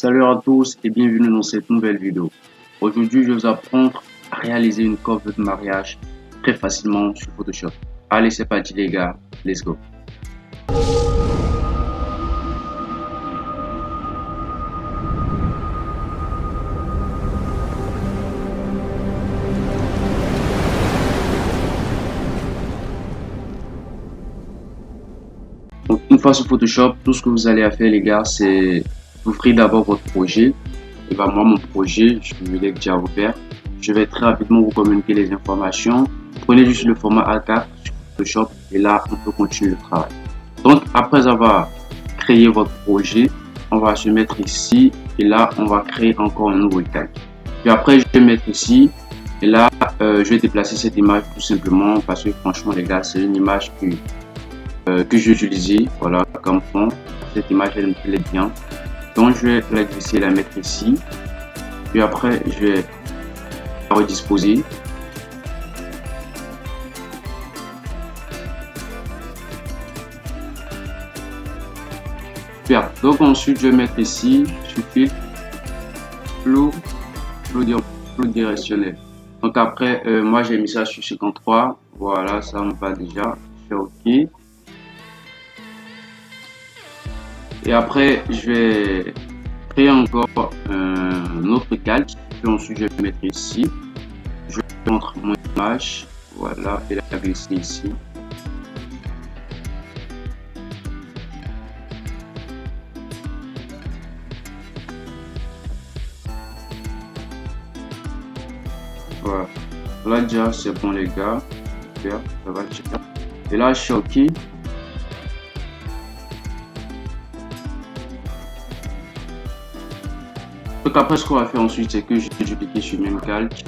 Salut à tous et bienvenue dans cette nouvelle vidéo. Aujourd'hui, je vais vous apprendre à réaliser une cover de mariage très facilement sur Photoshop. Allez, c'est parti les gars, let's go. Donc, une fois sur Photoshop, tout ce que vous allez faire les gars, c'est ouvrir d'abord votre projet. Et ben moi, mon projet, je l'ai déjà ouvert. Je vais très rapidement vous communiquer les informations. Prenez juste le format A4 sur Photoshop et là, on peut continuer le travail. Donc, après avoir créé votre projet, on va se mettre ici et là, on va créer encore un nouveau calque. Puis après, je vais mettre ici et là, je vais déplacer cette image tout simplement parce que franchement, les gars, c'est une image que j'ai utilisée, voilà, comme fond. Cette image, elle me plaît bien. Donc, je vais la glisser et la mettre ici. Puis après, je vais la redisposer. Super. Donc ensuite, je vais mettre ici, sur filtre, flou directionnel. Donc après, moi j'ai mis ça sur 53. Voilà, ça me va déjà. Je fais OK. Et après, je vais créer encore un autre calque. Puis ensuite, je vais mettre ici. Je vais prendre mon image. Voilà, et la glisser ici. Voilà. Là déjà c'est bon les gars. Super, ça va déjà. Et là je suis OK. Donc après ce qu'on va faire ensuite c'est que je vais dupliquer sur le même calque.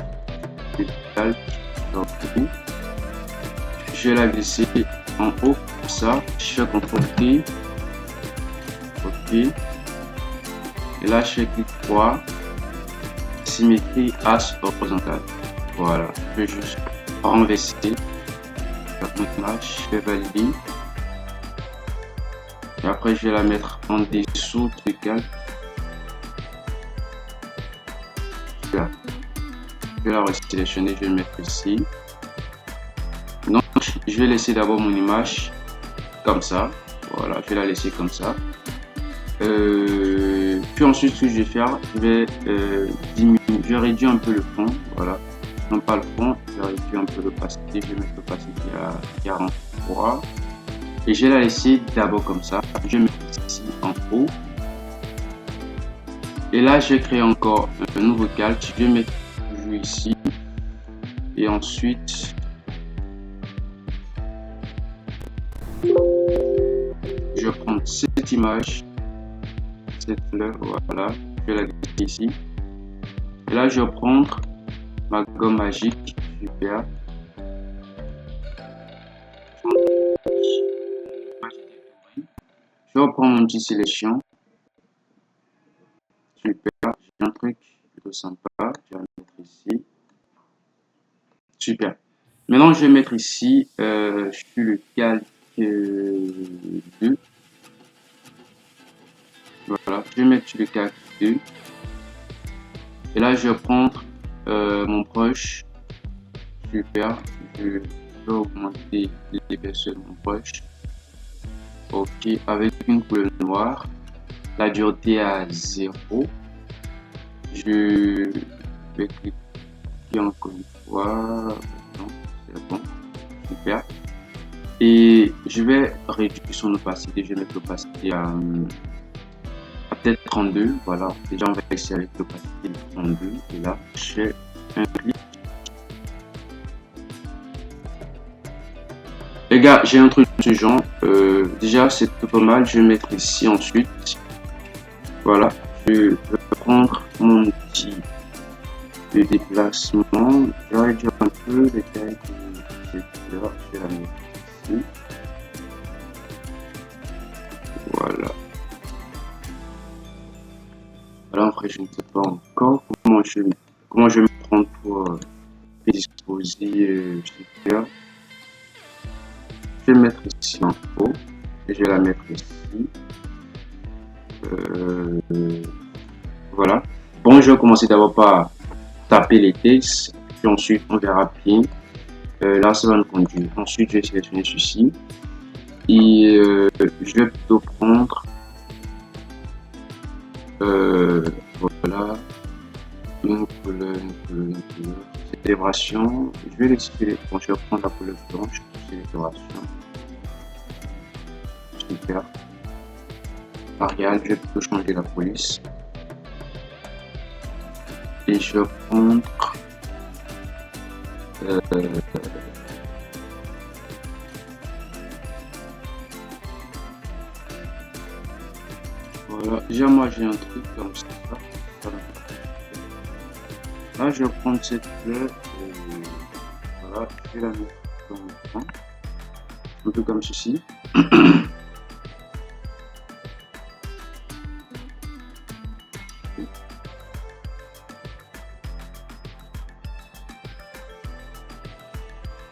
Je vais la glisser en haut comme ça. Je fais CTRL T. OK. Et là je fais clic droit. Symétrie axe horizontale. Voilà. Je vais juste renverser mon image. Je vais valider. Et après je vais la mettre en dessous du calque. Là. Je vais la resélectionner, je vais le mettre ici. Donc, je vais laisser d'abord mon image comme ça. Voilà, je vais la laisser comme ça. Puis ensuite, ce que je vais faire, je vais diminuer, je vais réduire un peu le fond. Voilà, non pas le fond, je vais réduire un peu l'opacité. Je vais mettre l'opacité à 43. Et je vais la laisser d'abord comme ça. Je vais mettre ici en haut. Et là, je vais créer encore un nouveau calque. Je vais mettre toujours ici. Et ensuite, je vais prendre cette image, cette fleur, voilà. Je vais la glisser ici. Et là, je vais prendre ma gomme magique. Super. Je vais reprendre mon petit sélection. Super, j'ai un truc plutôt sympa, je vais le mettre ici. Super. Maintenant, je vais mettre ici sur le calque 2. Voilà, je vais mettre sur le calque 2. Et là, je vais prendre mon brush. Super, je vais augmenter l'épaisseur de mon brush. OK, avec une couleur noire. La dureté à 0. Je vais cliquer encore une fois. Non, c'est bon. Super. Et je vais réduire son opacité. Je vais mettre l'opacité à peut-être 32. Voilà. Déjà, on va essayer avec l'opacité de 32. Et là, je fais un clic. Les gars, j'ai un truc de ce genre. Déjà, c'est pas mal. Je vais mettre ici ensuite. Voilà, je vais prendre mon outil de déplacement. Je vais réduire un peu les tailles de cette fleur. Je vais la mettre ici. Voilà. Alors après, je ne sais pas encore comment je vais me prendre pour disposer cette fleur. Je vais mettre ici en haut et je vais la mettre ici. Voilà. Bon, je vais commencer d'abord par taper les textes, puis ensuite on verra bien. Là, ça va nous conduire. Ensuite, je vais sélectionner ceci et je vais plutôt prendre voilà une couleur, célébration. Je vais laisser, bon, je vais prendre la couleur blanche, célébration. Super. Arial, je vais plutôt changer la police. Et je vais prendre voilà, déjà moi j'ai un truc comme ça. Là je vais prendre cette fleur et voilà, je vais la mettre dans le coin, un peu comme ceci.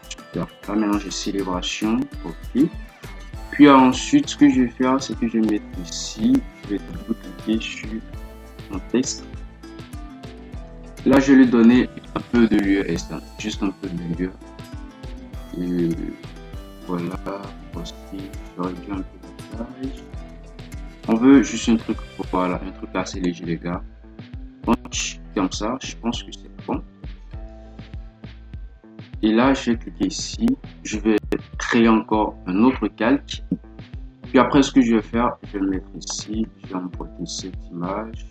Super. Là maintenant j'ai célébration, ok. Puis ensuite ce que je vais faire c'est que je vais mettre ici, je vais double-cliquer sur mon texte. Là je vais lui donner un peu de lieu externe, juste un peu de lieu. Et voilà, aussi je réduis un peu de taille. On veut juste un truc, voilà, un truc assez léger les gars. Donc comme ça, je pense que c'est bon. Et là, je vais cliquer ici. Je vais créer encore un autre calque. Puis après, ce que je vais faire, je vais le mettre ici. Je vais emporter cette image.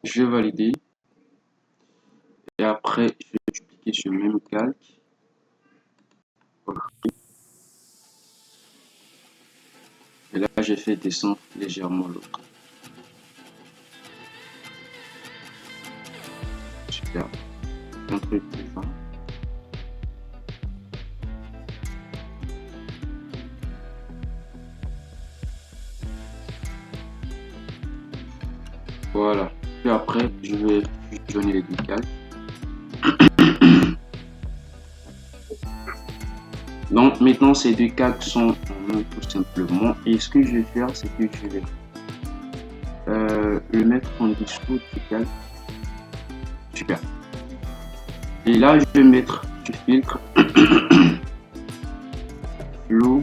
Je vais valider. Et après, je vais dupliquer sur le même calque. Ok. Et là, j'ai fait descendre légèrement l'autre. Super. Un truc plus fin. Voilà. Puis après, je vais fusionner les deux calques. Donc maintenant, ces deux calques sont en un tout simplement. Et ce que je vais faire, c'est que je vais le mettre en dessous du calque. Super. Et là, je vais mettre du filtre flow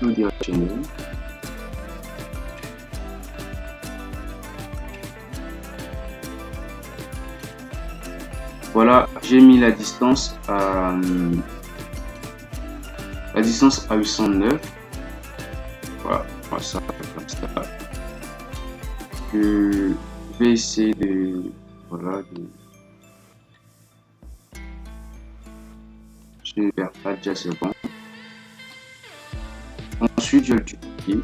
directionnel. Voilà, j'ai mis la distance à 809. Voilà, ça comme ça. Je vais essayer de voilà je vais faire ça, déjà c'est bon. Ensuite, je vais le dupliquer.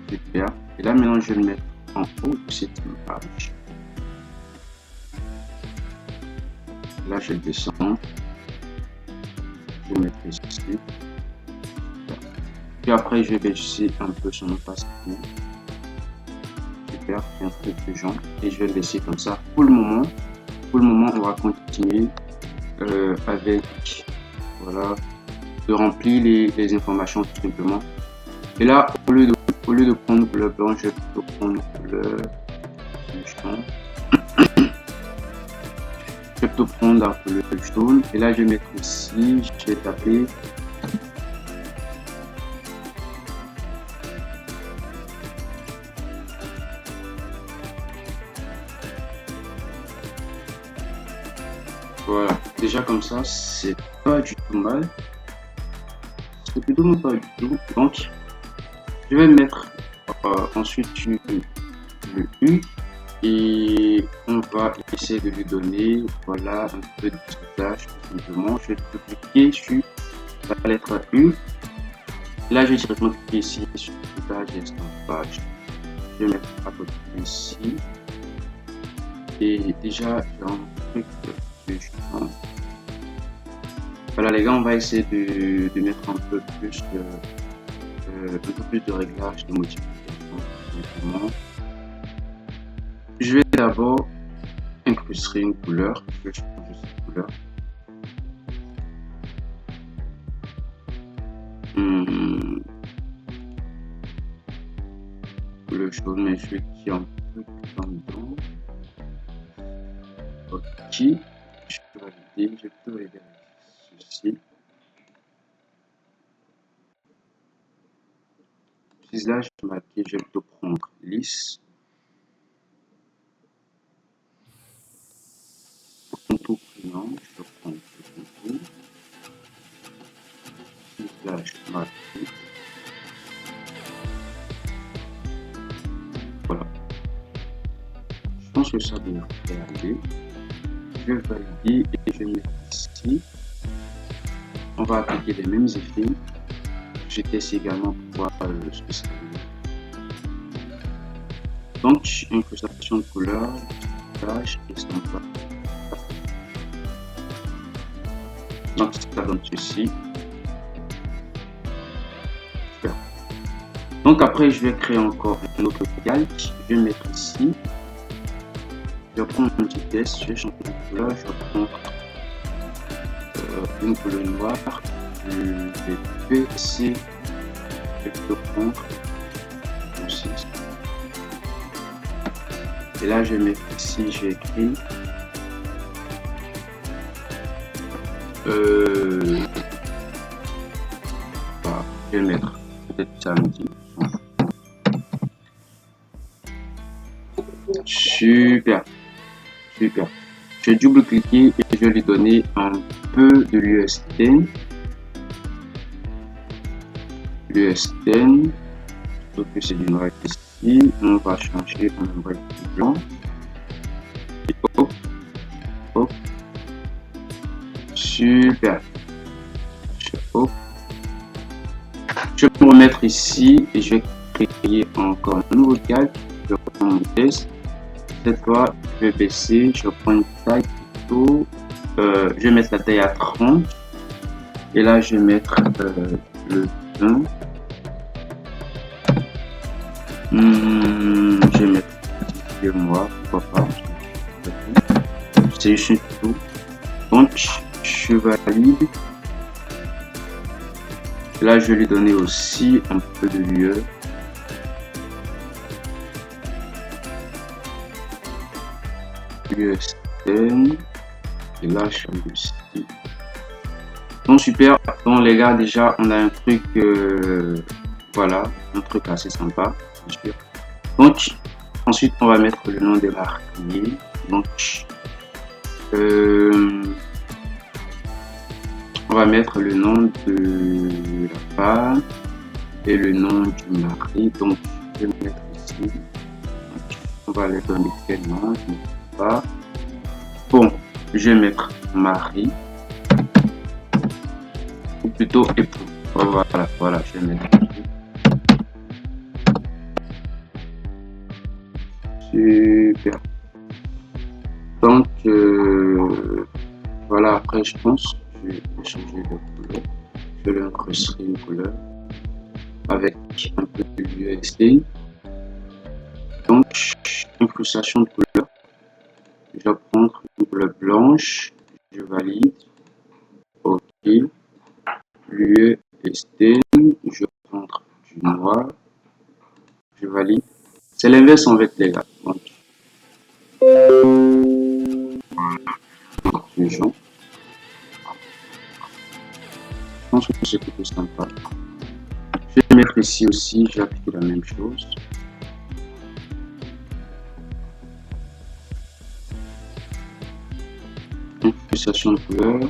Super. Et là maintenant, je vais le mettre en haut de cette image. Là, je descends. Je vais mettre ici. Puis après, je vais baisser un peu son opacité. Super, un truc de genre. Et je vais le laisser comme ça. Pour le moment, on va continuer avec voilà, de remplir les informations tout simplement. Et là, au lieu de prendre le blanc, je vais plutôt prendre le champ. Je vais plutôt prendre le jaune. Et là, je vais mettre ici, je vais taper. Voilà, déjà comme ça, c'est pas du tout mal. C'est plutôt pas du tout. Donc, je vais mettre ensuite le U et on va essayer de lui donner voilà un peu de biscuitage tout simplement. Je vais cliquer sur la lettre U. Là, je vais directement cliquer ici sur biscuitage et estampage. Je vais mettre à côté ici. Et déjà, j'ai un truc de champ. Voilà les gars, on va essayer de mettre un peu plus de réglage, de modification. Je vais d'abord incruster une couleur. Je vais changer cette couleur. Le jaune, mais je vais tirer un peu dedans. Ok, je peux valider, ceci. Ciselage marqué, je vais plutôt prendre lisse. Contour priant, je vais prendre le contour. Ciselage marqué. Voilà. Je pense que ça devrait aller. Je vais valider et je vais mettre ici. On va appliquer les mêmes effets. Je teste également pour voir ce que ça donne. Donc, incrustation de couleur, ciselage, estampage. Donc, ça donne ceci. Super. Donc, après, je vais créer encore un autre calque. Je vais mettre ici. Je vais prendre un petit test. Je vais changer de couleur. Je vais prendre une couleur noire. Je vais baisser. Je vais prendre aussi. Et là, je vais mettre ici. Je vais écrire. Voilà, je vais mettre peut-être samedi. Super, super. Je vais double-cliquer et je vais lui donner un peu de l'USN. L'USN, sauf que c'est du noir ici. On va changer, on va être blanc. Et hop, hop. Super. Hop. Je vais me remettre ici et je vais créer encore un nouveau calque. Je vais prendre mon test. Cette fois, je vais baisser. Je vais prendre une taille plutôt. Je vais mettre la taille à 30. Et là, je vais mettre le 20. Je vais mettre le mois. Pourquoi pas. C'est juste tout. Donc, je valide. Là, je vais lui donner aussi un peu de lieu. USN. Et là, je change ici. Donc, super. Donc, les gars, déjà, on a un truc, voilà, un truc assez sympa. Sûr. Donc, ensuite, on va mettre le nom des marqués. Donc, on va mettre le nom de la femme et le nom du mari. Donc, je vais mettre ici. On va les donner quel nom, je ne sais pas. Bon, je vais mettre mari. Ou plutôt époux. Voilà, voilà, je vais mettre époux. Super. Donc, voilà, après, je pense. Je vais changer de couleur. Je vais incruster une couleur avec un peu de USD. Donc, incrustation de couleur. Je vais prendre une couleur blanche. Je valide. OK. l'USD. Je vais prendre du noir. Je valide. C'est l'inverse en fait, les gars. Donc, conclusion. Je pense que c'est plutôt sympa. Je vais mettre ici aussi, je vais appliquer la même chose. Incrustation de couleur.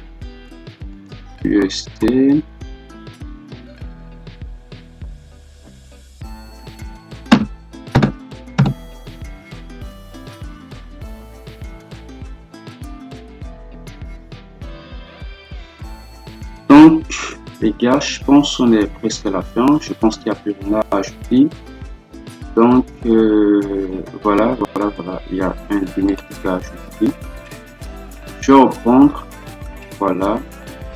UST. Donc, les gars, je pense qu'on est presque à la fin. Je pense qu'il n'y a plus rien à ajouter. Donc, voilà. Il y a un bénéfice à ajouter. Je vais reprendre, voilà,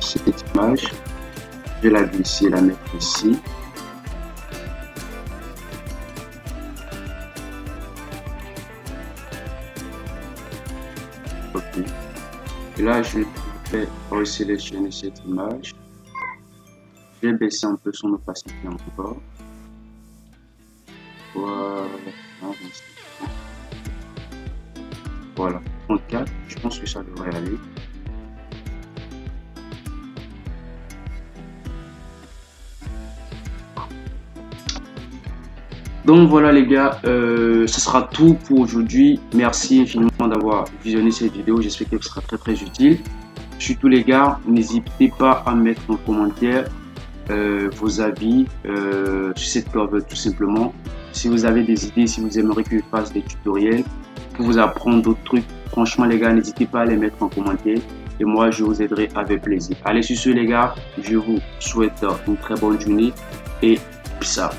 cette image. Je vais la glisser, la mettre ici. Et là, je vais resélectionner cette image. Je vais baisser un peu son opacité encore. Voilà. Voilà. 34, je pense que ça devrait aller. Donc voilà les gars, ce sera tout pour aujourd'hui. Merci infiniment d'avoir visionné cette vidéo. J'espère qu'elle sera très utile. Surtout les gars, n'hésitez pas à mettre en commentaire vos avis sur cette cover tout simplement. Si vous avez des idées, si vous aimeriez que je fasse des tutoriels pour vous apprendre d'autres trucs, franchement les gars, n'hésitez pas à les mettre en commentaire et moi je vous aiderai avec plaisir. Allez sur ce les gars, je vous souhaite une très bonne journée et peace out.